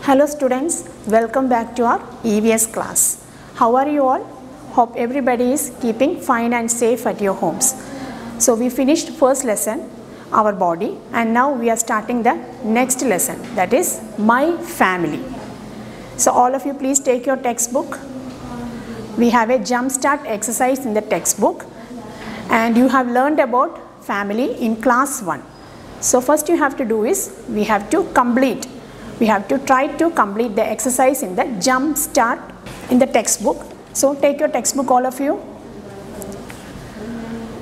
Hello students, welcome back to our EVS class. How are you all? Hope everybody is keeping fine and safe at your homes. So we finished first lesson, our body, and now we are starting the next lesson, that is my family. So all of you please take your textbook. We have a jump start exercise in the textbook and you have learned about family in class 1. So first you have to do is, we have to try to complete the exercise in the jump start in the textbook. So take your textbook, all of you.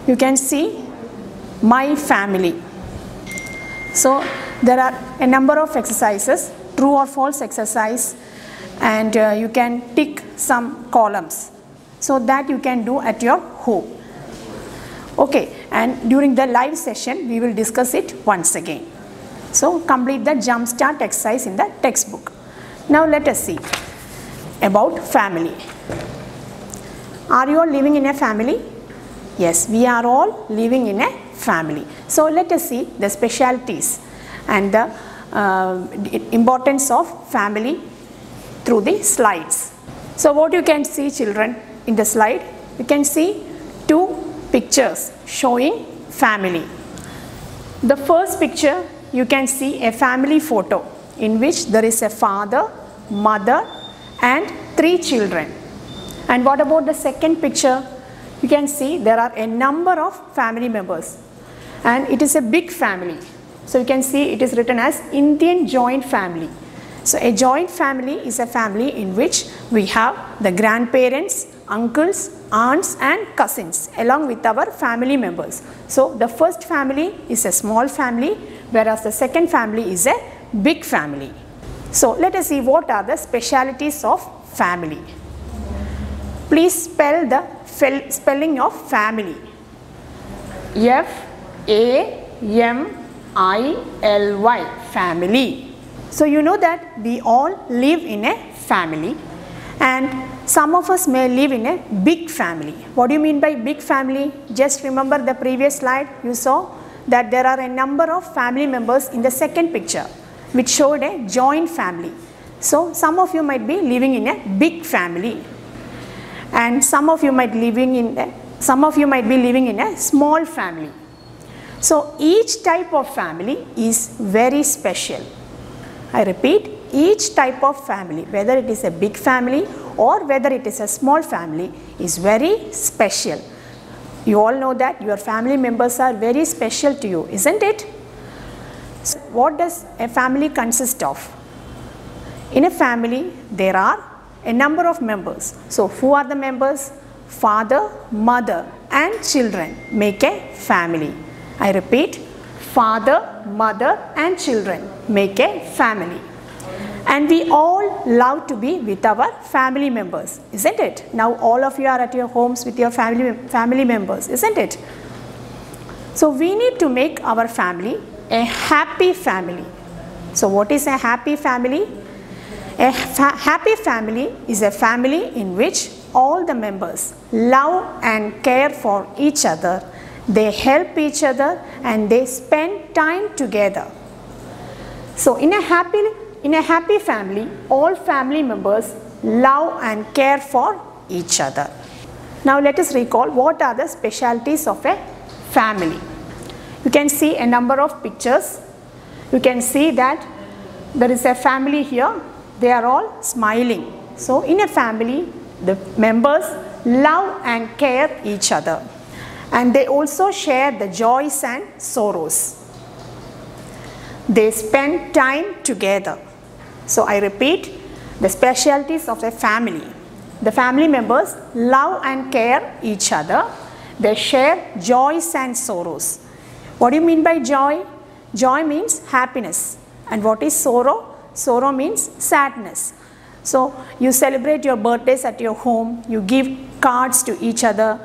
You can see my family. So there are a number of exercises, true or false exercise, and you can tick some columns. So that you can do at your home. Okay, and during the live session we will discuss it once again. So complete the jump start exercise in the textbook. Now let us see about family. Are you all living in a family? Yes, we are all living in a family. So let us see the specialties and the importance of family through the slides. So what you can see, children, in the slide, you can see two pictures showing family. The first picture, you can see a family photo in which there is a father, mother and 3 children. And what about the second picture? You can see there are a number of family members and it is a big family. So you can see it is written as Indian joint family. So a joint family is a family in which we have the grandparents, uncles, aunts and cousins along with our family members. So the first family is a small family, whereas the second family is a big family. So let us see what are the specialities of family. Please spell the spelling of family. F-A-M-I-L-Y, family. So you know that we all live in a family and some of us may live in a big family. What do you mean by big family? Just remember the previous slide, you saw that there are a number of family members in the second picture which showed a joint family. So some of you might be living in a big family and some of you might be living in a small family. So each type of family is very special. I repeat, each type of family, whether it is a big family or whether it is a small family, is very special. You all know that your family members are very special to you, isn't it? So what does a family consist of? In a family, there are a number of members. So who are the members? Father, mother and children make a family. I repeat, father, mother and children make a family. And we all love to be with our family members, isn't it? Now all of you are at your homes with your family members, isn't it? So we need to make our family a happy family. So what is a happy family? A happy family is a family in which all the members love and care for each other. They help each other and they spend time together. So in a happy family, all family members love and care for each other. Now let us recall what are the specialties of a family. You can see a number of pictures. You can see that there is a family here. They are all smiling. So in a family, the members love and care each other. And they also share the joys and sorrows. They spend time together. So I repeat, the specialties of a family. The family members love and care each other. They share joys and sorrows. What do you mean by joy? Joy means happiness. And what is sorrow? Sorrow means sadness. So you celebrate your birthdays at your home. You give cards to each other.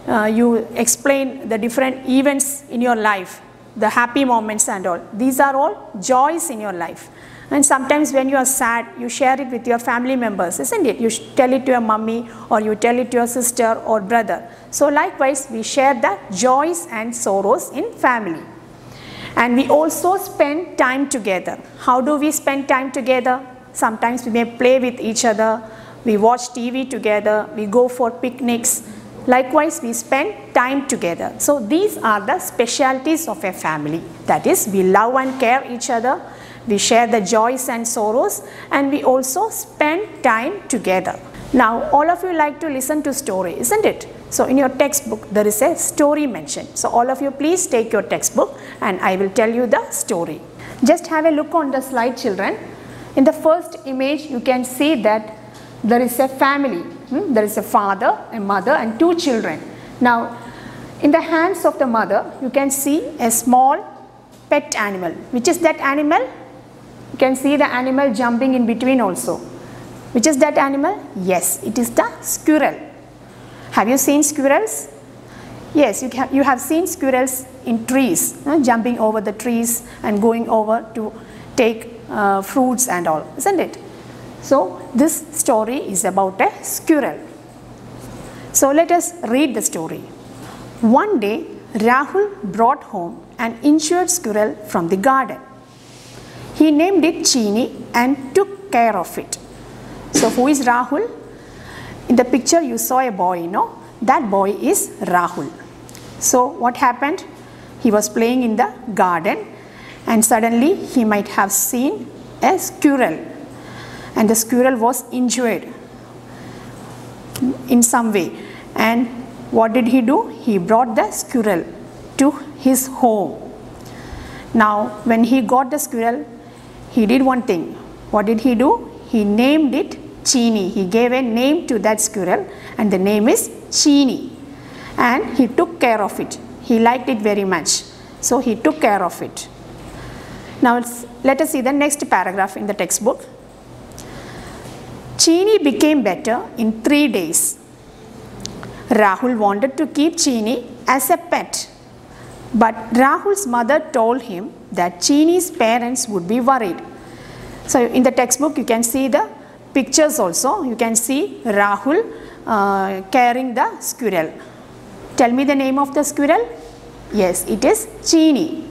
You explain the different events in your life, the happy moments and all. These are all joys in your life. And sometimes when you are sad, you share it with your family members, isn't it? You tell it to your mummy or you tell it to your sister or brother. So likewise, we share the joys and sorrows in family. And we also spend time together. How do we spend time together? sometimes we may play with each other, we watch TV together, we go for picnics. Likewise, we spend time together. So these are the specialities of a family. That is, we love and care each other, we share the joys and sorrows, and we also spend time together. Now, all of you like to listen to story, isn't it? So in your textbook, there is a story mentioned. So all of you please take your textbook and I will tell you the story. Just have a look on the slide, children. In the first image, you can see that there is a family. There is a father, a mother and two children. Now, in the hands of the mother, you can see a small pet animal. Which is that animal? You can see the animal jumping in between also. Which is that animal? Yes, it is the squirrel. Have you seen squirrels? Yes, you have seen squirrels in trees, jumping over the trees and going over to take fruits and all, isn't it? So this story is about a squirrel. So let us read the story. One day, Rahul brought home an injured squirrel from the garden. He named it Chini and took care of it. So who is Rahul? In the picture you saw a boy, no? That boy is Rahul. So what happened? He was playing in the garden and suddenly he might have seen a squirrel, and the squirrel was injured in some way. And what did he do? He brought the squirrel to his home. Now when he got the squirrel, he did one thing. What did he do? He named it Chini. He gave a name to that squirrel and the name is Chini. And he took care of it. He liked it very much. So he took care of it. Now let us see the next paragraph in the textbook. Chini became better in 3 days. Rahul wanted to keep Chini as a pet. But Rahul's mother told him that Chini's parents would be worried. So in the textbook you can see the pictures also. You can see Rahul carrying the squirrel. Tell me the name of the squirrel. Yes, it is Chini.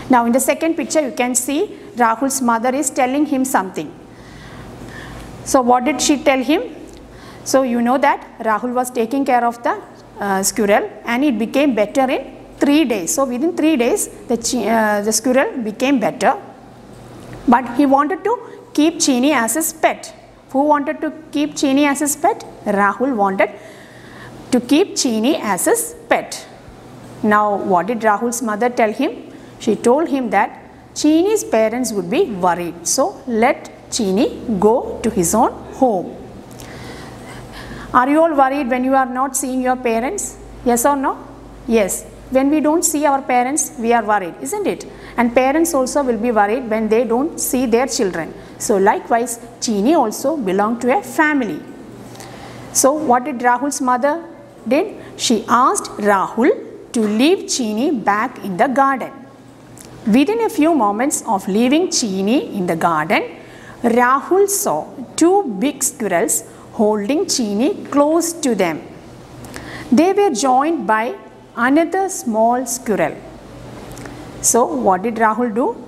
Now in the second picture you can see Rahul's mother is telling him something. So what did she tell him? So you know that Rahul was taking care of the squirrel and it became better in 3 days. So within 3 days the squirrel became better. But he wanted to keep Chini as his pet. Who wanted to keep Chini as his pet? Rahul wanted to keep Chini as his pet. Now what did Rahul's mother tell him? She told him that Chini's parents would be worried. So let Chini go to his own home. Are you all worried when you are not seeing your parents? Yes or no? Yes. When we don't see our parents, we are worried, isn't it? And parents also will be worried when they don't see their children. So likewise, Chini also belonged to a family. So what did Rahul's mother did? She asked Rahul to leave Chini back in the garden. Within a few moments of leaving Chini in the garden, Rahul saw 2 big squirrels holding Chini close to them. They were joined by another small squirrel. So what did Rahul do?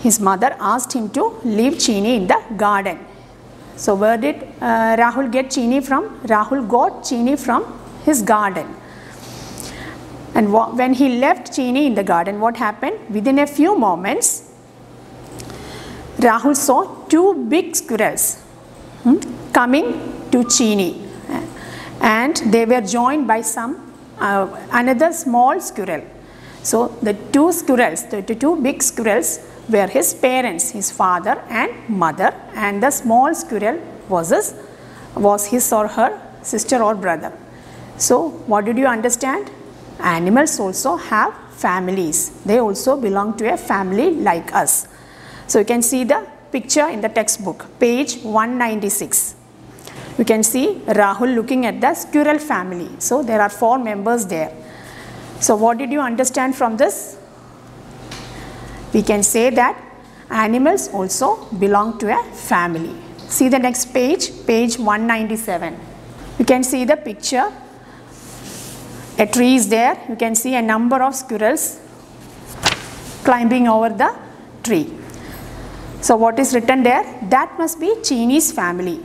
His mother asked him to leave Chini in the garden. So where did Rahul get Chini from? Rahul got Chini from his garden. And when he left Chini in the garden, what happened? Within a few moments, Rahul saw 2 big squirrels coming to Chini, and they were joined by another small squirrel. So the 2 squirrels, the 2 big squirrels were his parents, his father and mother, and the small squirrel was his or her sister or brother. So what did you understand? Animals also have families. They also belong to a family like us. So you can see the picture in the textbook, page 196. You can see Rahul looking at the squirrel family. So there are 4 members there. So what did you understand from this? We can say that animals also belong to a family. See the next page, page 197. You can see the picture. A tree is there. You can see a number of squirrels climbing over the tree. So what is written there? That must be Chini's family.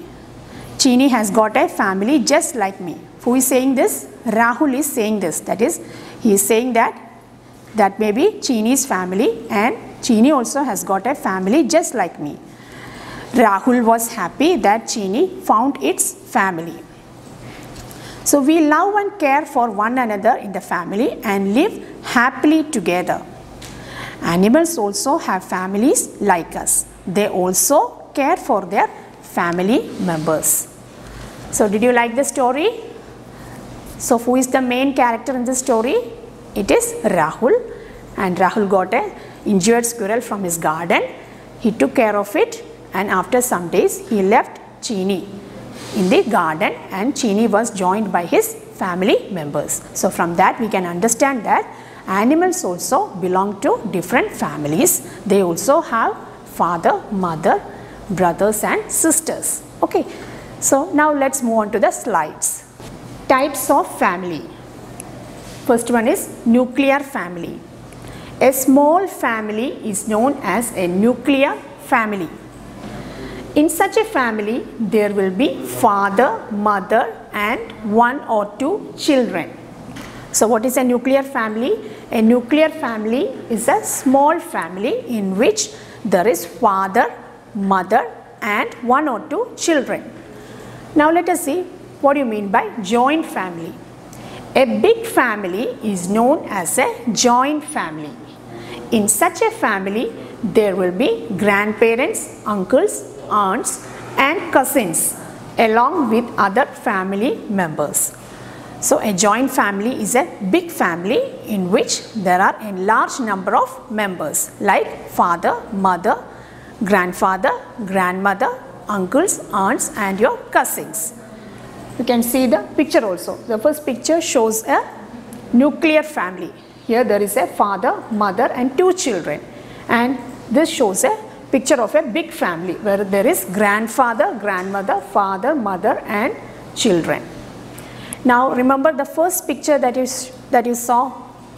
Chini has got a family just like me. Who is saying this? Rahul is saying this. That is, he is saying that may be Chini's family, and Chini also has got a family just like me. Rahul was happy that Chini found its family. So we love and care for one another in the family and live happily together. Animals also have families like us. They also care for their family members. So did you like the story? So who is the main character in the story? It is Rahul, and Rahul got an injured squirrel from his garden. He took care of it, and after some days he left Chini in the garden, and Chini was joined by his family members. So from that we can understand that animals also belong to different families. They also have father, mother, brothers and sisters. Okay. So now let's move on to the slides. Types of family. First one is nuclear family. A small family is known as a nuclear family. In such a family, there will be father, mother and one or two children. So what is a nuclear family? A nuclear family is a small family in which there is father, mother and one or two children. Now let us see what you mean by joint family. A big family is known as a joint family. In such a family, there will be grandparents, uncles, aunts and cousins along with other family members. So a joint family is a big family in which there are a large number of members like father, mother, grandfather, grandmother, uncles, aunts and your cousins. You can see the picture also. The first picture shows a nuclear family. Here there is a father, mother and two children, and this shows a picture of a big family where there is grandfather, grandmother, father, mother and children. Now remember the first picture that you saw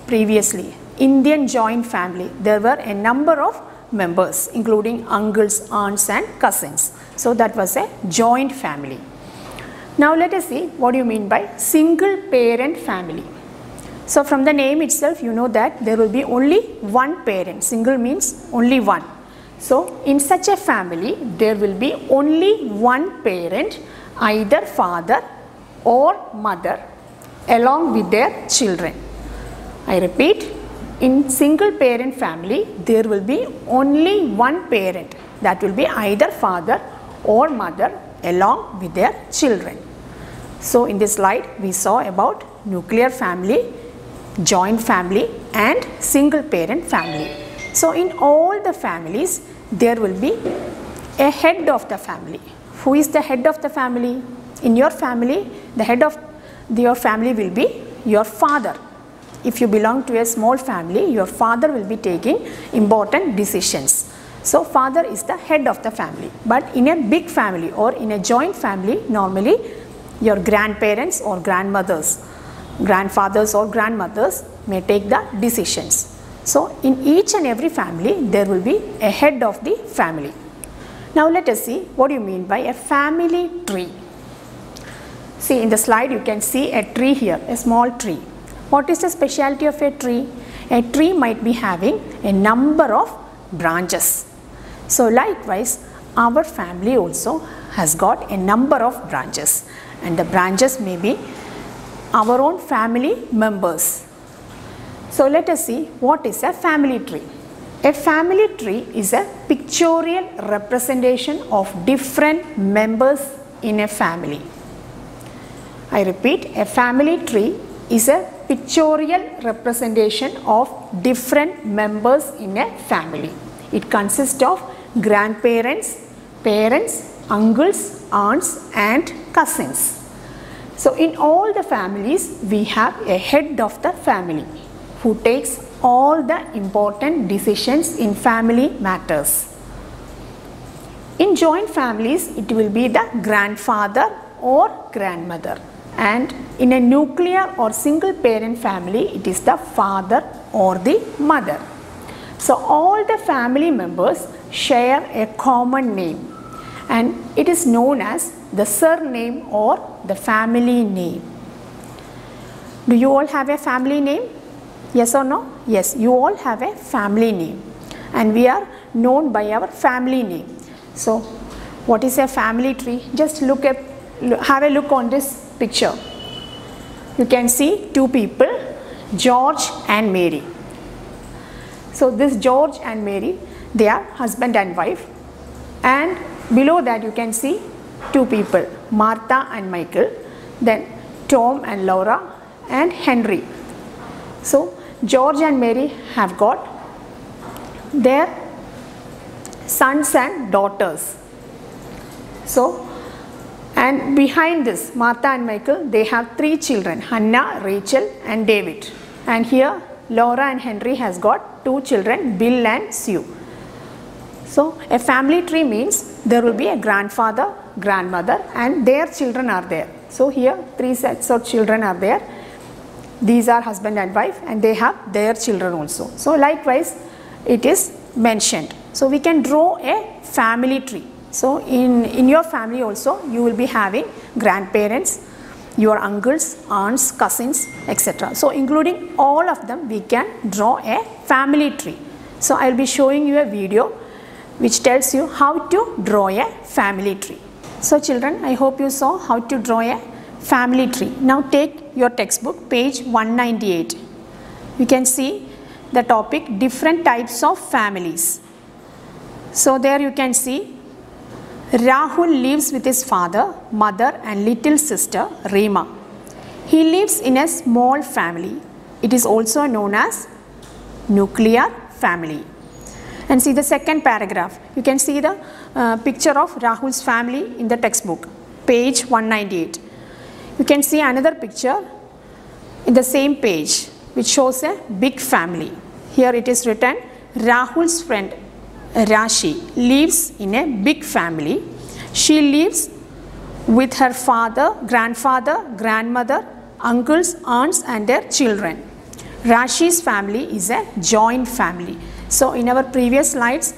previously, Indian joint family. There were a number of members including uncles, aunts and cousins. So that was a joint family. Now let us see what you mean by single parent family. So from the name itself you know that there will be only one parent. Single means only one. So in such a family there will be only one parent, either father or mother along with their children. I repeat, in single parent family there will be only one parent, that will be either father or mother along with their children. So in this slide we saw about nuclear family, joint family and single parent family. So in all the families there will be a head of the family. Who is the head of the family? In your family, the head of your family will be your father. If you belong to a small family, your father will be taking important decisions. So father is the head of the family. But in a big family or in a joint family, normally your grandparents or grandmothers, grandfathers or grandmothers may take the decisions. So in each and every family there will be a head of the family. Now let us see what you mean by a family tree. See in the slide you can see a tree here, a small tree. What is the specialty of a tree? A tree might be having a number of branches. So likewise our family also has got a number of branches, and the branches may be our own family members. So let us see what is a family tree. A family tree is a pictorial representation of different members in a family. I repeat, a family tree is a pictorial representation of different members in a family. It consists of grandparents, parents, uncles, aunts and cousins. So in all the families we have a head of the family who takes all the important decisions in family matters. In joint families it will be the grandfather or grandmother, and in a nuclear or single parent family it is the father or the mother. So all the family members share a common name, and it is known as the surname or the family name. Do you all have a family name? Yes or no? Yes, you all have a family name, and we are known by our family name. So what is a family tree? Just have a look on this picture. You can see two people, George and Mary. So this George and Mary, they are husband and wife, and below that you can see two people, Martha and Michael, then Tom and Laura and Henry. So George and Mary have got their sons and daughters. So, and behind this Martha and Michael, they have three children, Hannah, Rachel and David. And here Laura and Henry has got two children, Bill and Sue. So a family tree means there will be a grandfather, grandmother and their children are there. So here three sets of children are there. These are husband and wife, and they have their children also. So likewise it is mentioned. So we can draw a family tree. So in your family also you will be having grandparents, your uncles, aunts, cousins, etc. So including all of them we can draw a family tree. So I will be showing you a video which tells you how to draw a family tree. So children, I hope you saw how to draw a family tree. Now take your textbook, page 198. You can see the topic different types of families. So there you can see Rahul lives with his father, mother and little sister Reema. He lives in a small family. It is also known as nuclear family. And see the second paragraph. You can see the picture of Rahul's family in the textbook, page 198. You can see another picture in the same page which shows a big family. Here it is written, Rahul's friend Rashi lives in a big family. She lives with her father, grandfather, grandmother, uncles, aunts and their children. Rashi's family is a joint family. So in our previous slides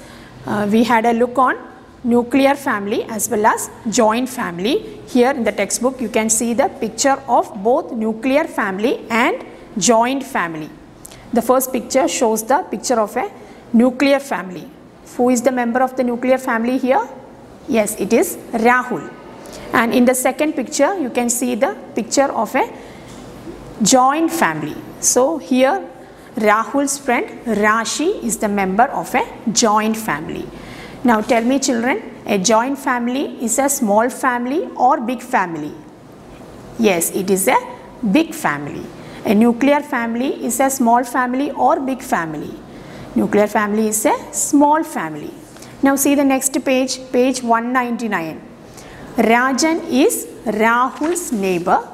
we had a look on nuclear family as well as joint family. Here in the textbook you can see the picture of both nuclear family and joint family. The first picture shows the picture of a nuclear family. Who is the member of the nuclear family here? Yes, it is Rahul. And in the second picture you can see the picture of a joint family. So here Rahul's friend Rashi is the member of a joint family. Now tell me children, a joint family is a small family or big family? Yes, it is a big family. A nuclear family is a small family or big family? Nuclear family is a small family. Now see the next page, page 199. Rajan is Rahul's neighbor.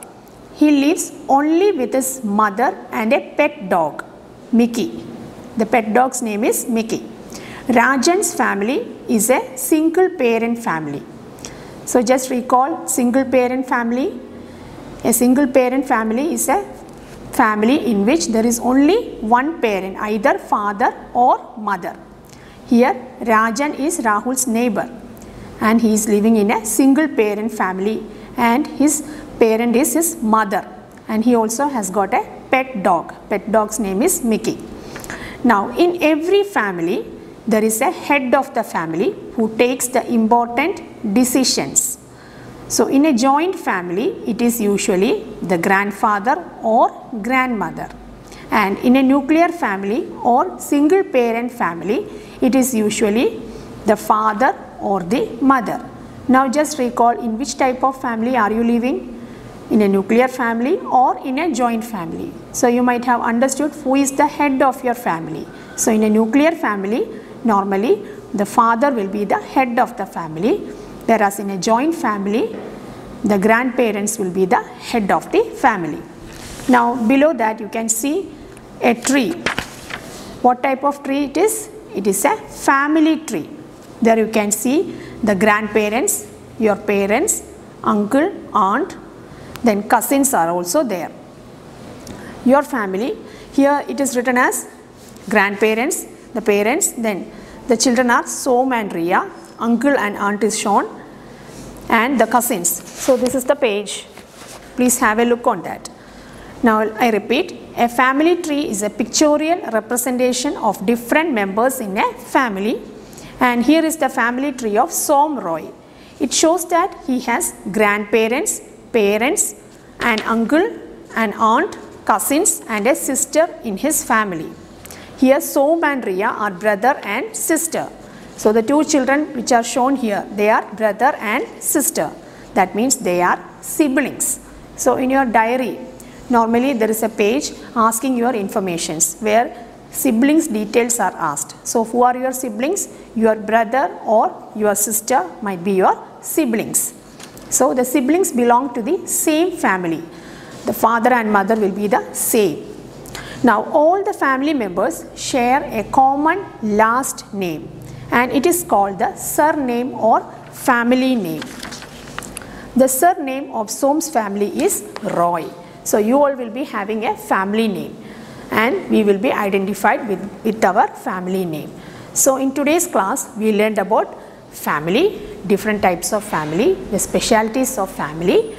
He lives only with his mother and a pet dog, Mickey. The pet dog's name is Mickey. Rajan's family is a single parent family. So just recall single parent family. A single parent family is a family in which there is only one parent, either father or mother. Here Rajan is Rahul's neighbor and he is living in a single parent family and his parent is his mother, and he also has got a pet dog. Pet dog's name is Mickey. Now in every family there is a head of the family who takes the important decisions. So in a joint family it is usually the grandfather or grandmother, and in a nuclear family or single parent family it is usually the father or the mother. Now just recall, in which type of family are you living? In a nuclear family or in a joint family? So you might have understood who is the head of your family. So in a nuclear family normally the father will be the head of the family, whereas in a joint family the grandparents will be the head of the family. Now below that you can see a tree. What type of tree it is? It is a family tree. There you can see the grandparents, your parents, uncle, aunt, then cousins are also there. Your family, here it is written as grandparents, the parents, then The children are Som and Ria. Uncle and aunt is shown, and the cousins. So this is the page. Please have a look on that. Now I repeat, a family tree is a pictorial representation of different members in a family, and here is the family tree of Som Roy. It shows that he has grandparents, parents, an uncle, an aunt, cousins and a sister in his family. Here Som and Ria are brother and sister. So the two children which are shown here, they are brother and sister. That means they are siblings. So in your diary, normally there is a page asking your informations where siblings details are asked. So who are your siblings? Your brother or your sister might be your siblings. So the siblings belong to the same family. The father and mother will be the same. Now all the family members share a common last name, and it is called the surname or family name. The surname of Som's family is Roy. So you all will be having a family name, and we will be identified with our family name. So in today's class we learned about family, different types of family, the specialities of family,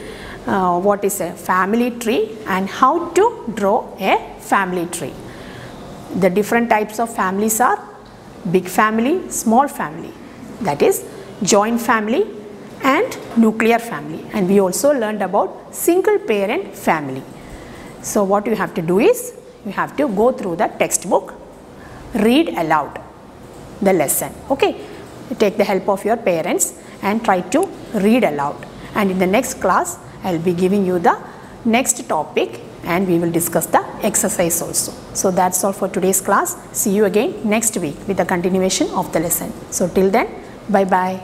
what is a family tree and how to draw a family tree. The different types of families are big family, small family, that is joint family and nuclear family, and we also learned about single parent family. So what you have to do is you have to go through the textbook, read aloud the lesson. Okay, take the help of your parents and try to read aloud, and in the next class I will be giving you the next topic and we will discuss the exercise also. So that's all for today's class. See you again next week with the continuation of the lesson. So till then, bye bye.